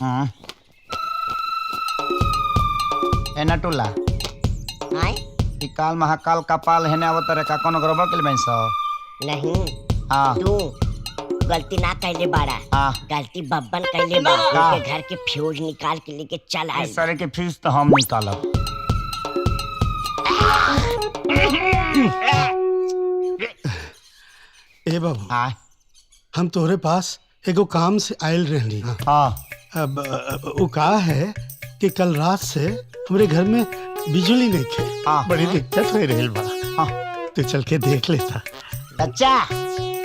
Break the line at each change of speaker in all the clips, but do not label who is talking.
हाँ। ए नटुला
आए
ई काल महाकाल कपाल हेने अवतारे का कोनो गड़बड़ के बन सो
नहीं
हां
तू गलती ना कैले बाड़ा
हाँ।
गलती बब्बन कैले बा
हाँ।
के घर के फ्यूज निकाल के लेके चल आए
इस सारे के फीस तो हम निकालब।
ए बाबू
हाँ
हम तोहरे पास एगो काम से आयल रहनी।
हाँ
अब वो कहा है कि कल रात से हमारे घर में बिजली नहीं थे।
हाँ।
बड़ी दिक्कत हो रही बा।
हाँ
तो चल के देख लेता।
बच्चा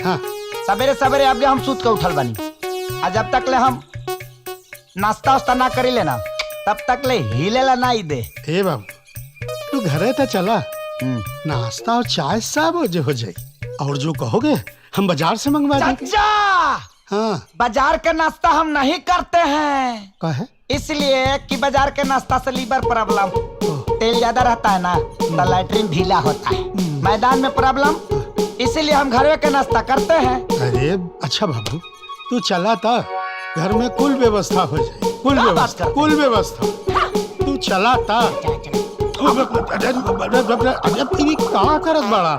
हाँ
सवेरे सवेरे अब हम सूत के उठल बनी आ जब तक ले हम नाश्ता वास्ता ना करी लेना तब तक ले हिलेला ना ही दे।
ए बाबू तू घरे तो चला नाश्ता और चाय सब हो जाए और जो कहोगे हम बाजार से मंगवा देंगे।
चाचा
हाँ
बाजार का नाश्ता हम नहीं करते हैं
का है
इसलिए कि बाजार के नाश्ता से लीवर प्रॉब्लम तेल ज्यादा रहता है ना तो लैट्रिन ढीला होता है मैदान में प्रॉब्लम इसीलिए हम घर के नाश्ता करते हैं।
अरे अच्छा बाबू तू चला था घर में कुल व्यवस्था हो जाए। कुल
क्या बात
व्यवस्था
करते?
कुल व्यवस्था तू चला था। अरे तेरी कहाँ करत बड़ा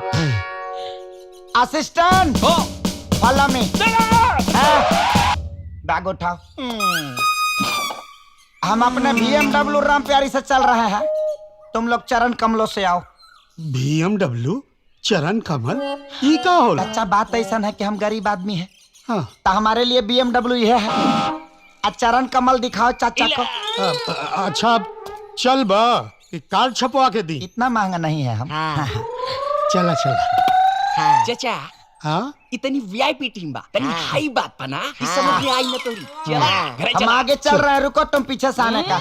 असिस्टेंट फॉलो मी बैग उठाओ। हम अपने BMW राम प्यारी से चल रहे हैं तुम लोग चरण कमलों से आओ।
BMW चरण कमल ये का होला?
अच्छा बात ऐसा है कि हम गरीब आदमी हैं
हाँ
तो हमारे लिए BMW यह है आ चरण कमल दिखाओ चाचा को।
अच्छा चल बा कार्ड छपवा के दी।
इतना महंगा नहीं है हम।
हाँ
चला चला।
चाचा
हाँ
इतनी वीआईपी टीम बा तनी
हाँ।
हाई बात पना इस
हाँ।
समझ में आई ना तोरी चला
हाँ।
घरे
हम
चला
आगे चल रहे हैं रुको तुम पीछे से आने का।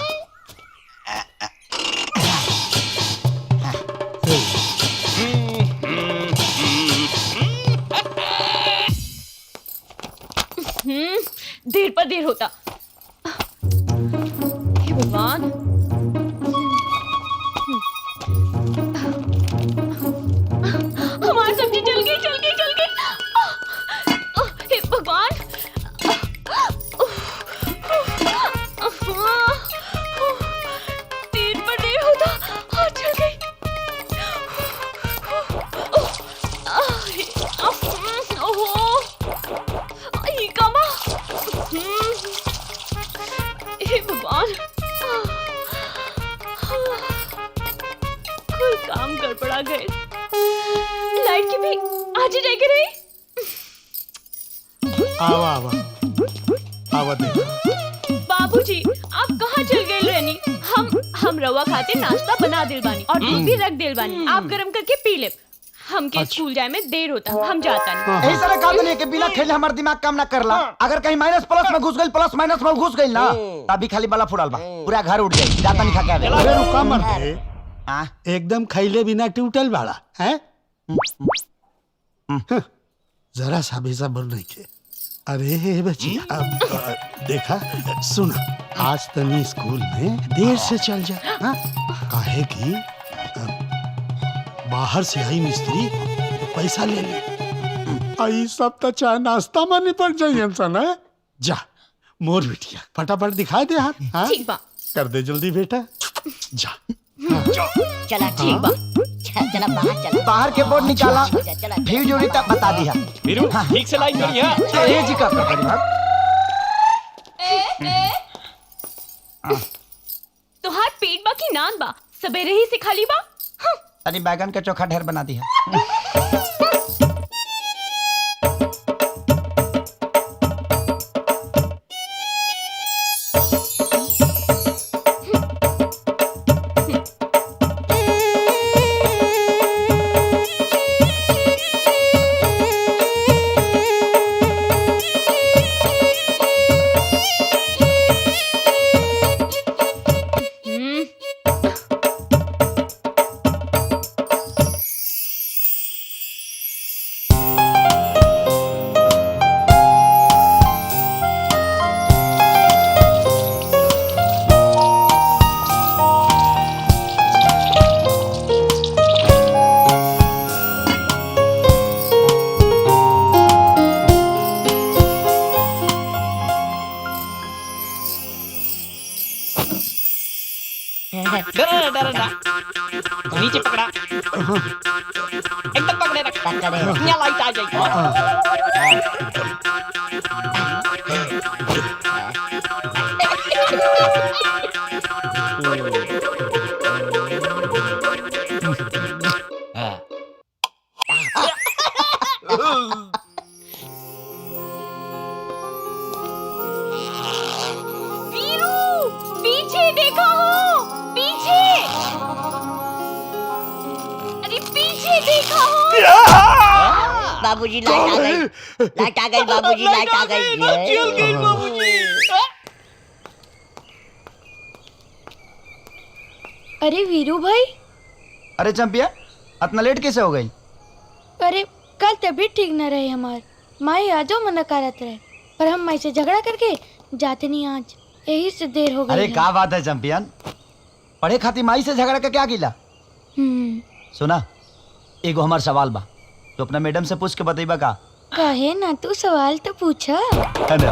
देर पर देर होता। हे भगवान हमारी सब्जी जल गई जल गई जल गई। हे भगवान देर पर देर होता और जल गई। ओहो ये कमा। हे भगवान कोई काम गड़बड़ा गए। लाइट की भी आज ही जाएगी रही।
आवा आवा आवा दे।
बाबूजी आप कहाँ चल गए रहनी? हम रवा खाते नाश्ता बना दिल बानी और दूध भी रख दिल बानी आप गरम करके पी ले। हमके स्कूल जाए में देर होता हम जाता नहीं।
यही तरह कहा नहीं कि बिना खेले हमारा दिमाग काम ना करला। अगर कहीं माइनस प्लस में घुस गई प्लस माइनस में घुस गई ना तभी खाली बला फुड़ाल बा पूरा घर उठ जाए जाता नहीं खा के आवे।
अरे रुका मत दे।
हाँ?
एकदम खैले बिना टूटल बाड़ा है। जरा सा भी सब्र नहीं के। अरे बच्ची अब देखा सुना आज तनी स्कूल में देर से चल जा। हाँ? काहे कि बाहर से आई मिस्त्री तो पैसा ले ले आई सब तो चाय नाश्ता में निपट जाइए इंसान है। जा मोर बिटिया फटाफट दिखा दे हाथ। हाँ?
ठीक बा
कर दे जल्दी बेटा जा।
चला ठीक बा चला बाहर चला।
बाहर के बोर्ड निकाला
चला
भीड़ जोड़ी तक बता दिया।
वीरू ठीक से लाइन करी हां
ये जी कर करी बात।
तो हाथ पेट बा की नान बा सवेरे ही से खाली बा।
तनी बैगन का चोखा ढेर बना दिया।
एकदम पकड़े रख।
पकड़े।
यहाँ लाइट आ जाएगी। हाँ।
वीरू, पीछे देखा हो, पीछे। अरे पीछे देखा हो।
बाबूजी लाइट आ गई, लाइट आ गई बाबूजी, लाइट आ गई।
चल गई बाबूजी।
अरे वीरू भाई,
अरे चंपिया इतना लेट कैसे हो गई?
अरे कल तबीयत ठीक न रहे हमार, माई आजो मना करत रहे, पर हम माई से झगड़ा करके जाते नहीं आज, यही से देर हो गई।
अरे क्या बात है चंपियन, पढ़े खातिर माई से झगड़ा का क्या गिला? सुना, एगो हमार सवाल बा, तो अपना मैडम से पूछ के बतईबा का?
कहे ना, तू सवाल तो पूछा।
अरे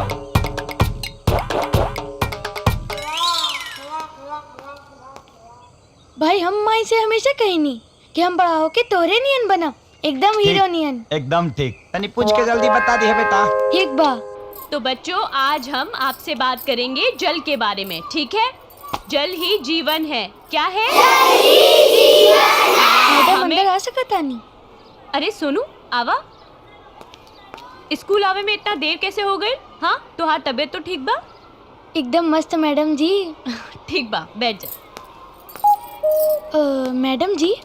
भाई हम माई से हमेशा कही नहीं कि हम बड़ा होके तोरे नियन बना, एकदम हीरो नियन।
एकदम ठीक, तनी पूछ के जल्दी बता दी है बेटा।
ठीक बा।
तो बच्चों, आज हम आपसे बात करेंगे जल के बारे में, ठीक है? जल ही जीवन है। क्या है?
मैडम अंदर आ सकता नहीं?
अरे सोनू, आवा। स्कूल आवे में इतना देर कैसे हो गई? हाँ, तुहार तबीयत तो ठीक बा?
एकदम मस्त मैडम जी।
ठीक बा, बैठ जा।
मैडम जी,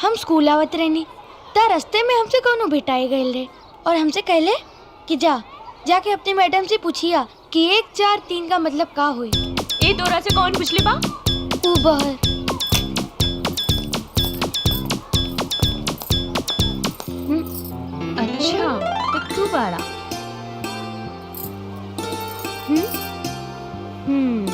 हम स्कूल आवत रहनी ता रास्ते में हमसे कोनो भेटाई गए रहे और हमसे कहले कि जाके अपने मैडम से पूछिया कि 1 4 3 का मतलब का हुई।
ए तोरा से कौन पूछले बा?
ऊ बहर।
अच्छा, तो तू बाड़ा।
हम्म।